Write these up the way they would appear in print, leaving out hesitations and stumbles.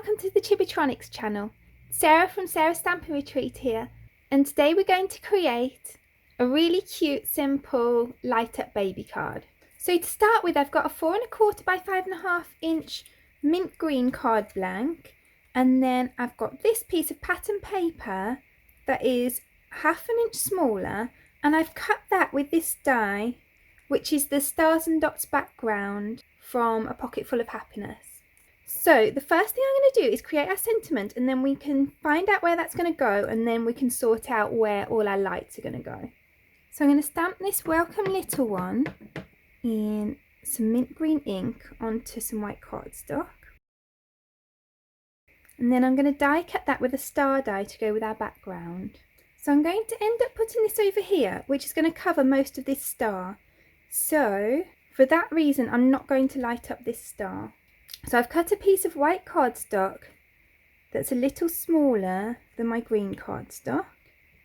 welcome to the Chibitronics channel. Sarah from Sarah's Stamping Retreat here, and today we're going to create a really cute, simple, light up baby card. So to start with, I've got a 4 1/4 by 5.5 inch mint green card blank, and then I've got this piece of pattern paper that is 1/2 inch smaller, and I've cut that with this die, which is the Stars and Dots background from A Pocket Full of Happiness. So the first thing I'm going to do is create our sentiment, and then we can find out where that's going to go, and then we can sort out where all our lights are going to go. So I'm going to stamp this welcome little one in some mint green ink onto some white cardstock. And then I'm going to die cut that with a star die to go with our background. So I'm going to end up putting this over here, which is going to cover most of this star. So for that reason, I'm not going to light up this star. So I've cut a piece of white cardstock that's a little smaller than my green cardstock,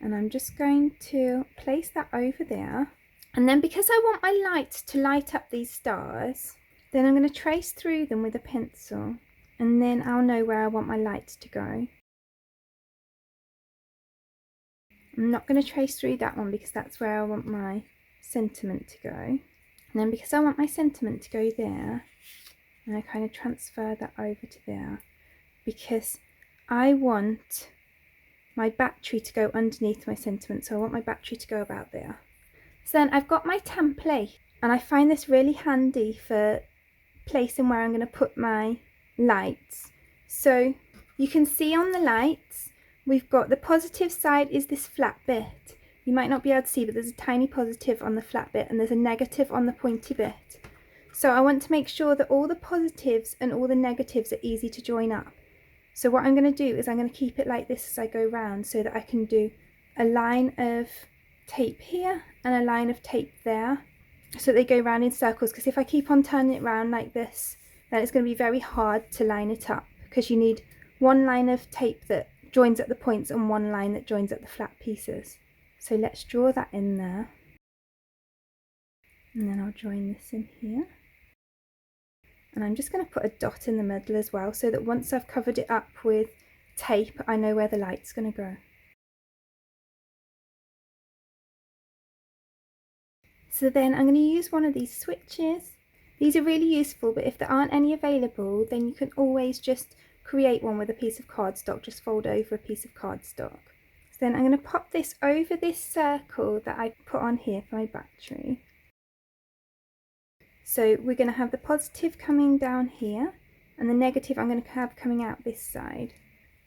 and I'm just going to place that over there. And then because I want my light to light up these stars, then I'm going to trace through them with a pencil, and then I'll know where I want my lights to go. I'm not going to trace through that one because that's where I want my sentiment to go. And then because I want my sentiment to go there, and I kind of transfer that over to there, because I want my battery to go underneath my sentiment, so I want my battery to go about there. So then I've got my template, and I find this really handy for placing where I'm going to put my lights. So you can see on the lights, we've got the positive side is this flat bit. You might not be able to see, but there's a tiny positive on the flat bit, and there's a negative on the pointy bit. So I want to make sure that all the positives and all the negatives are easy to join up. So what I'm going to do is I'm going to keep it like this as I go round, so that I can do a line of tape here and a line of tape there, so they go round in circles, because if I keep on turning it round like this, then it's going to be very hard to line it up, because you need one line of tape that joins at the points and one line that joins at the flat pieces. So let's draw that in there, and then I'll join this in here. And I'm just going to put a dot in the middle as well, so that once I've covered it up with tape, I know where the light's going to go. So then I'm going to use one of these switches. These are really useful, but if there aren't any available, then you can always just create one with a piece of cardstock. Just fold over a piece of cardstock. So then I'm going to pop this over this circle that I put on here for my battery. So we're going to have the positive coming down here, and the negative I'm going to have coming out this side.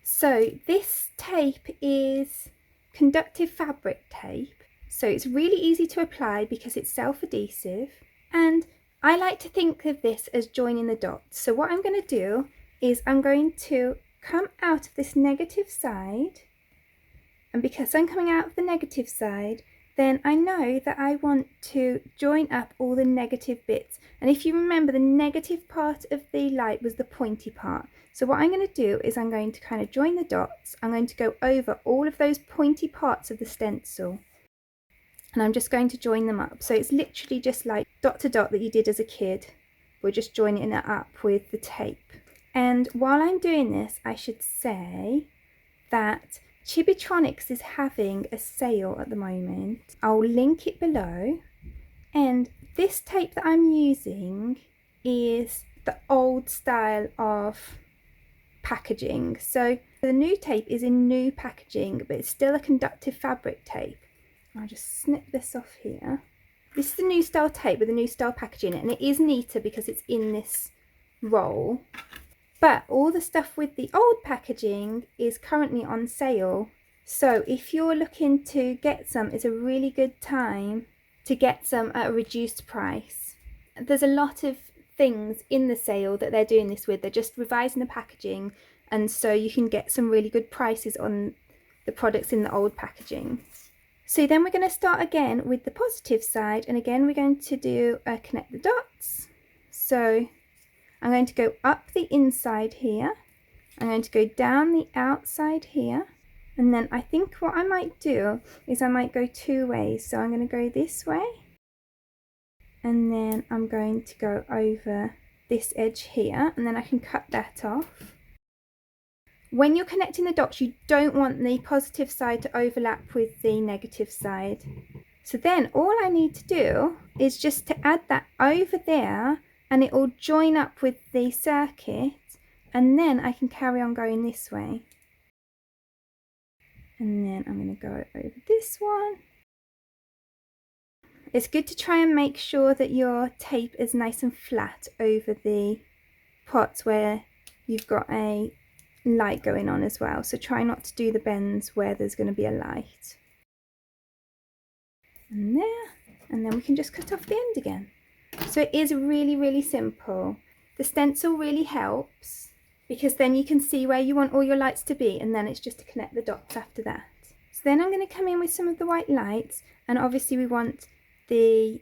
So this tape is conductive fabric tape, so it's really easy to apply because it's self-adhesive, and I like to think of this as joining the dots. So what I'm going to do is I'm going to come out of this negative side, and because I'm coming out of the negative side, then I know that I want to join up all the negative bits. And if you remember, the negative part of the light was the pointy part. So what I'm going to do is I'm going to kind of join the dots. I'm going to go over all of those pointy parts of the stencil, and I'm just going to join them up. So it's literally just like dot to dot that you did as a kid. We're just joining it up with the tape. And while I'm doing this, I should say that Chibitronics is having a sale at the moment. I'll link it below. And this tape that I'm using is the old style of packaging. So the new tape is in new packaging, but it's still a conductive fabric tape. I'll just snip this off here. This is the new style tape with the new style packaging, and it is neater because it's in this roll. But all the stuff with the old packaging is currently on sale. So if you're looking to get some, it's a really good time to get some at a reduced price. There's a lot of things in the sale that they're doing this with. They're just revising the packaging, and so you can get some really good prices on the products in the old packaging. So then we're going to start again with the positive side, and again we're going to do connect the dots. So I'm going to go up the inside here, I'm going to go down the outside here, and then I think what I might do is I might go two ways. So I'm going to go this way, and then I'm going to go over this edge here, and then I can cut that off. when you're connecting the dots, you don't want the positive side to overlap with the negative side. So then all I need to do is just to add that over there, and it will join up with the circuit, and then I can carry on going this way. And then I'm going to go over this one. It's good to try and make sure that your tape is nice and flat over the pots where you've got a light going on as well. So try not to do the bends where there's going to be a light. And there, and then we can just cut off the end again. So it is really, really simple. The stencil really helps because then you can see where you want all your lights to be, and then it's just to connect the dots after that. So then I'm going to come in with some of the white lights, and obviously we want the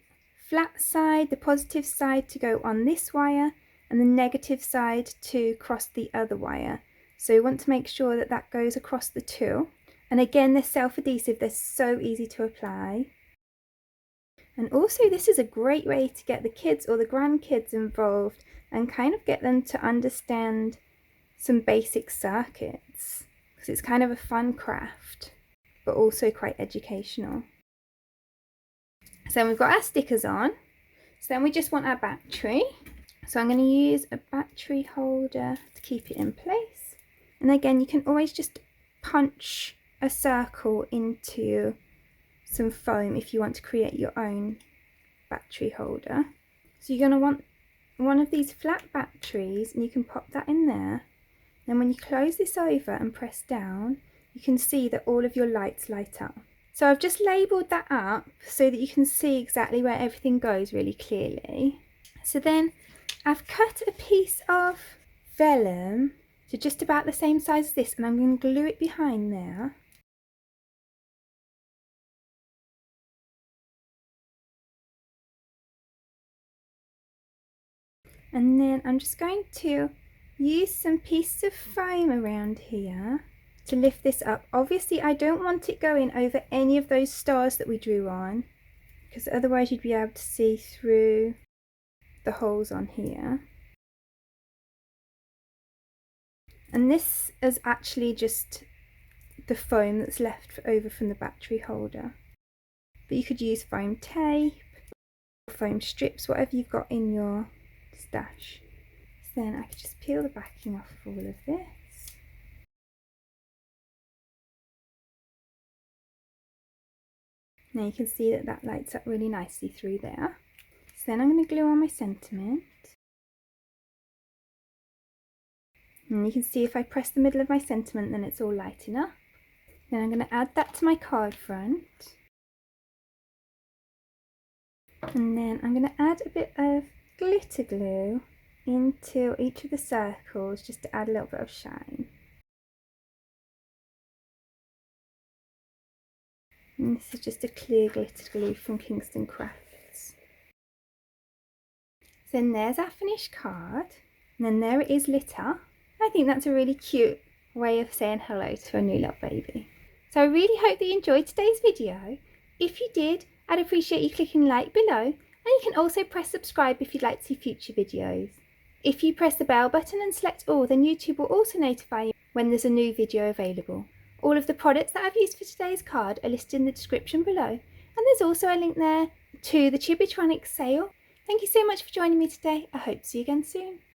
flat side, the positive side, to go on this wire, and the negative side to cross the other wire. So we want to make sure that that goes across the two. And again, they're self-adhesive, they're so easy to apply. And also this is a great way to get the kids or the grandkids involved and kind of get them to understand some basic circuits, because it's kind of a fun craft but also quite educational. So then we've got our stickers on, so then we just want our battery. So I'm going to use a battery holder to keep it in place, and again you can always just punch a circle into some foam if you want to create your own battery holder. So you're going to want one of these flat batteries, and you can pop that in there. Then when you close this over and press down, you can see that all of your lights light up. So I've just labelled that up so that you can see exactly where everything goes really clearly. So then I've cut a piece of vellum to just about the same size as this, and I'm going to glue it behind there. And then I'm just going to use some pieces of foam around here to lift this up. Obviously I don't want it going over any of those stars that we drew on, because otherwise you'd be able to see through the holes on here. And this is actually just the foam that's left over from the battery holder. But you could use foam tape, foam strips, whatever you've got in your stash. So then I could just peel the backing off of all of this. Now you can see that that lights up really nicely through there. So then I'm going to glue on my sentiment. And you can see if I press the middle of my sentiment, then it's all lighting up. Then I'm going to add that to my card front. And then I'm going to add a bit of glitter glue into each of the circles just to add a little bit of shine. And this is just a clear glitter glue from Kingston Crafts. So then there's our finished card, and then there it is lit up. I think that's a really cute way of saying hello to a new little baby. So I really hope that you enjoyed today's video. If you did, I'd appreciate you clicking like below, and you can also press subscribe if you'd like to see future videos. If you press the bell button and select all, then YouTube will also notify you when there's a new video available. All of the products that I've used for today's card are listed in the description below, and there's also a link there to the Chibitronics sale. Thank you so much for joining me today. I hope to see you again soon.